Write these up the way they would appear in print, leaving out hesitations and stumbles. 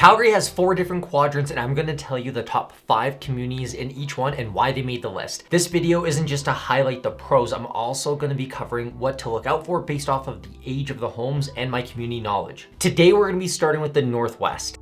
Calgary has 4 different quadrants, and I'm going to tell you the top 5 communities in each one and why they made the list. This video isn't just to highlight the pros, I'm also going to be covering what to look out for based off of the age of the homes and my community knowledge. Today we're going to be starting with the Northwest.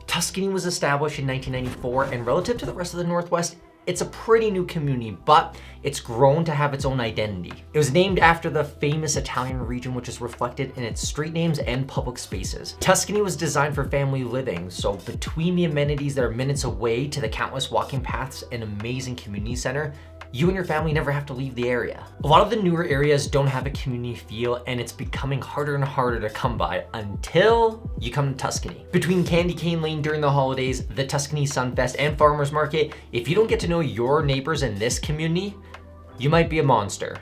Tuscany was established in 1994, and relative to the rest of the Northwest, it's a pretty new community, but it's grown to have its own identity. It was named after the famous Italian region, which is reflected in its street names and public spaces. Tuscany was designed for family living, so between the amenities that are minutes away to the countless walking paths and amazing community center, you and your family never have to leave the area. A lot of the newer areas don't have a community feel, and it's becoming harder and harder to come by until you come to Tuscany. Between Candy Cane Lane during the holidays, the Tuscany Sunfest, and Farmers Market, if you don't get to know your neighbors in this community, you might be a monster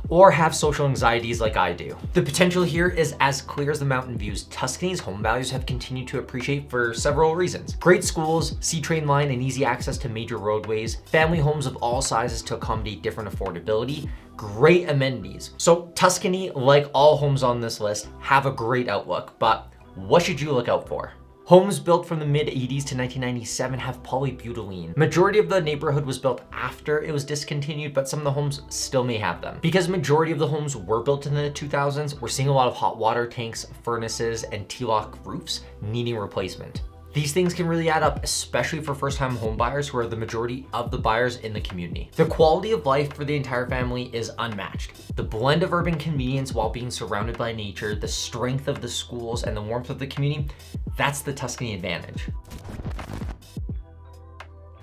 or have social anxieties like I do. The potential here is as clear as the mountain views. Tuscany's home values have continued to appreciate for several reasons. Great schools, C-train line and easy access to major roadways, family homes of all sizes to accommodate different affordability, great amenities. So Tuscany, like all homes on this list, have a great outlook, but what should you look out for? Homes built from the mid-80s to 1997 have polybutylene. Majority of the neighborhood was built after it was discontinued, but some of the homes still may have them. Because majority of the homes were built in the 2000s, we're seeing a lot of hot water tanks, furnaces, and T-lock roofs needing replacement. These things can really add up, especially for first-time home buyers who are the majority of the buyers in the community. The quality of life for the entire family is unmatched. The blend of urban convenience while being surrounded by nature, the strength of the schools, and the warmth of the community, that's the Tuscany advantage.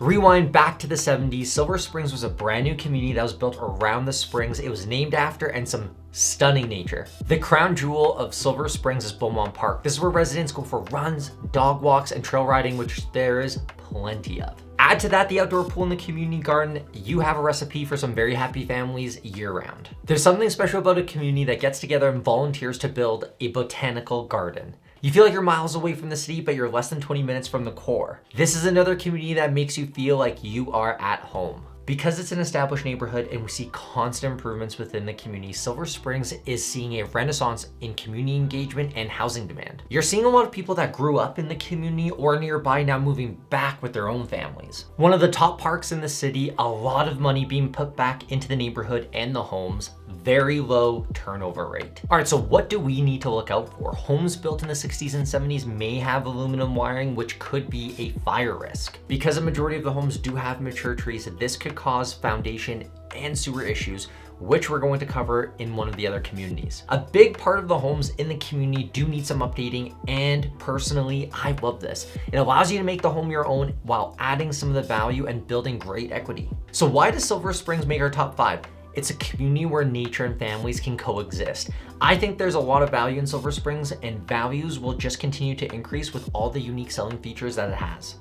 Rewind back to the 70s, Silver Springs was a brand new community that was built around the springs it was named after and some stunning nature. The crown jewel of Silver Springs is Beaumont Park. This is where residents go for runs, dog walks, and trail riding, which there is plenty of. Add to that the outdoor pool in the community garden, you have a recipe for some very happy families year-round. There's something special about a community that gets together and volunteers to build a botanical garden. You feel like you're miles away from the city, but you're less than 20 minutes from the core. This is another community that makes you feel like you are at home. Because it's an established neighborhood and we see constant improvements within the community, Silver Springs is seeing a renaissance in community engagement and housing demand. You're seeing a lot of people that grew up in the community or nearby now moving back with their own families. One of the top parks in the city, a lot of money being put back into the neighborhood and the homes, very low turnover rate. All right, so what do we need to look out for? Homes built in the 60s and 70s may have aluminum wiring, which could be a fire risk. Because a majority of the homes do have mature trees, this could cause foundation and sewer issues, which we're going to cover in one of the other communities. A big part of the homes in the community do need some updating, and personally, I love this. It allows you to make the home your own while adding some of the value and building great equity. So why does Silver Springs make our top 5? It's a community where nature and families can coexist. I think there's a lot of value in Silver Springs, and values will just continue to increase with all the unique selling features that it has.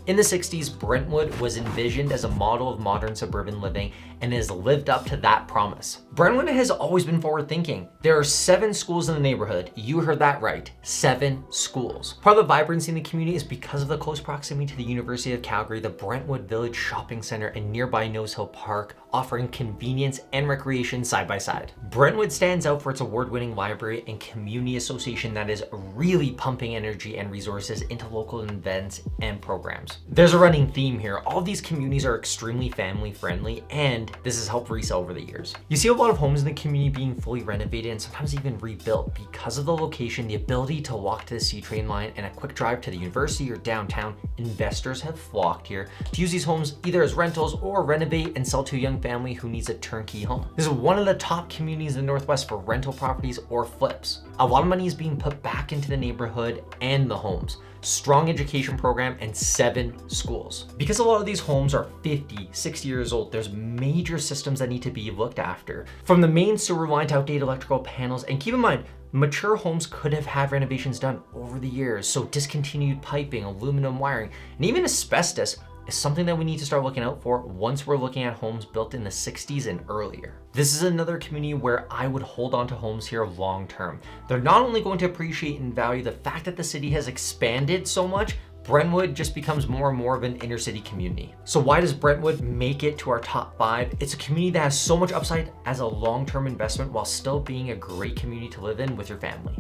In the 60s, Brentwood was envisioned as a model of modern suburban living and has lived up to that promise. Brentwood has always been forward thinking. There are 7 schools in the neighborhood. You heard that right, 7 schools. Part of the vibrancy in the community is because of the close proximity to the University of Calgary, the Brentwood Village Shopping Center, and nearby Nose Hill Park, offering convenience and recreation side by side. Brentwood stands out for its award-winning library and community association that is really pumping energy and resources into local events and programs. There's a running theme here. All of these communities are extremely family friendly, and this has helped resell over the years. You see a lot of homes in the community being fully renovated and sometimes even rebuilt because of the location, the ability to walk to the C-train line, and a quick drive to the university or downtown. Investors have flocked here to use these homes either as rentals or renovate and sell to a young family who needs a turnkey home. This is one of the top communities in the Northwest for rental properties or flips. A lot of money is being put back into the neighborhood and the homes. Strong education program, and 7 schools. Because a lot of these homes are 50, 60 years old, there's major systems that need to be looked after. From the main sewer line to outdated electrical panels, and keep in mind, mature homes could have had renovations done over the years, so discontinued piping, aluminum wiring, and even asbestos is something that we need to start looking out for once we're looking at homes built in the 60s and earlier. This is another community where I would hold on to homes here long term. They're not only going to appreciate and value the fact that the city has expanded so much, Brentwood just becomes more and more of an inner city community. So why does Brentwood make it to our top 5? It's a community that has so much upside as a long-term investment while still being a great community to live in with your family.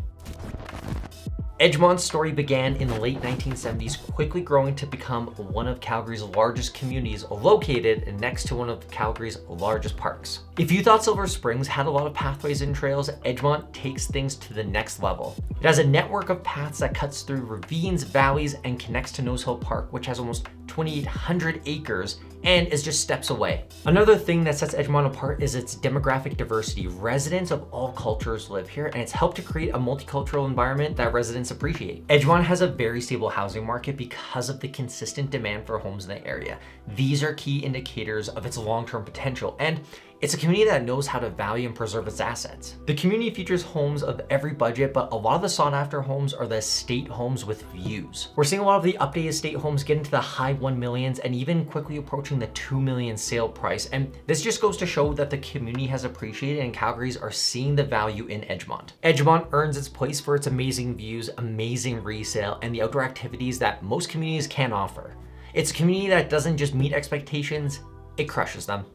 Edgemont's story began in the late 1970s, quickly growing to become one of Calgary's largest communities, located next to one of Calgary's largest parks. If you thought Silver Springs had a lot of pathways and trails, Edgemont takes things to the next level. It has a network of paths that cuts through ravines, valleys, and connects to Nose Hill Park, which has almost 2,800 acres and is just steps away. Another thing that sets Edgemont apart is its demographic diversity. Residents of all cultures live here, and it's helped to create a multicultural environment that residents appreciate. Edgemont has a very stable housing market because of the consistent demand for homes in the area. These are key indicators of its long-term potential, and it's a community that knows how to value and preserve its assets. The community features homes of every budget, but a lot of the sought after homes are the estate homes with views. We're seeing a lot of the updated estate homes get into the high 1 millions and even quickly approaching the 2 million sale price. And this just goes to show that the community has appreciated and Calgary's are seeing the value in Edgemont. Edgemont earns its place for its amazing views, amazing resale, and the outdoor activities that most communities can't offer. It's a community that doesn't just meet expectations, it crushes them.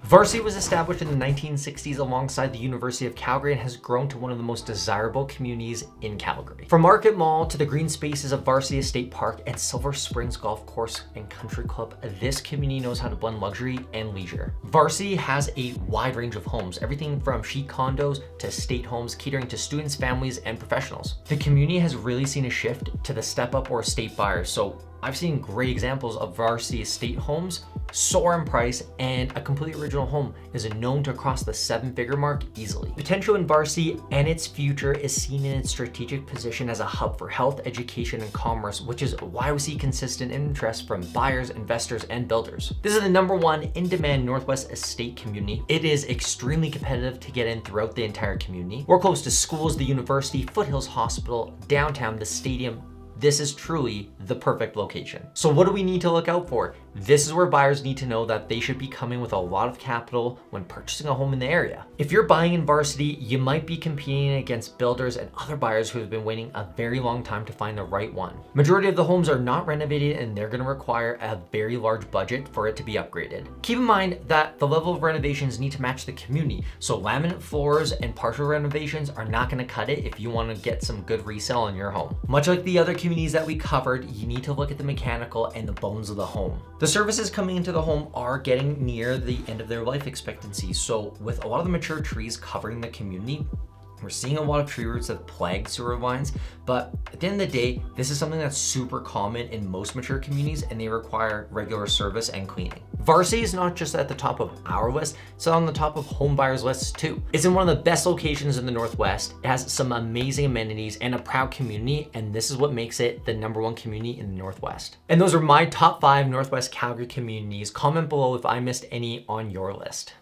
Varsity was established in the 1960s alongside the University of Calgary and has grown to one of the most desirable communities in Calgary. From Market Mall to the green spaces of Varsity Estate Park and Silver Springs Golf Course and Country Club, this community knows how to blend luxury and leisure. Varsity has a wide range of homes, everything from chic condos to estate homes, catering to students, families, and professionals. The community has really seen a shift to the step-up or estate buyers, so I've seen great examples of Varsity estate homes soar in price, and a completely original home is known to cross the 7-figure mark easily. Potential in Varsity and its future is seen in its strategic position as a hub for health, education, and commerce, which is why we see consistent interest from buyers, investors, and builders. This is the #1 in-demand Northwest estate community. It is extremely competitive to get in throughout the entire community. We're close to schools, the university, Foothills Hospital, downtown, the stadium. This is truly the perfect location. So what do we need to look out for? This is where buyers need to know that they should be coming with a lot of capital when purchasing a home in the area. If you're buying in Varsity, you might be competing against builders and other buyers who have been waiting a very long time to find the right one. Majority of the homes are not renovated and they're gonna require a very large budget for it to be upgraded. Keep in mind that the level of renovations need to match the community. So laminate floors and partial renovations are not gonna cut it if you wanna get some good resale on your home. Much like the other communities that we covered, you need to look at the mechanical and the bones of the home. The services coming into the home are getting near the end of their life expectancy. So with a lot of the mature trees covering the community, we're seeing a lot of tree roots that plague sewer lines, but at the end of the day, this is something that's super common in most mature communities and they require regular service and cleaning. Varsity is not just at the top of our list, it's on the top of home buyers lists too. It's in one of the best locations in the Northwest. It has some amazing amenities and a proud community, and this is what makes it the #1 community in the Northwest. And those are my top 5 Northwest Calgary communities. Comment below if I missed any on your list.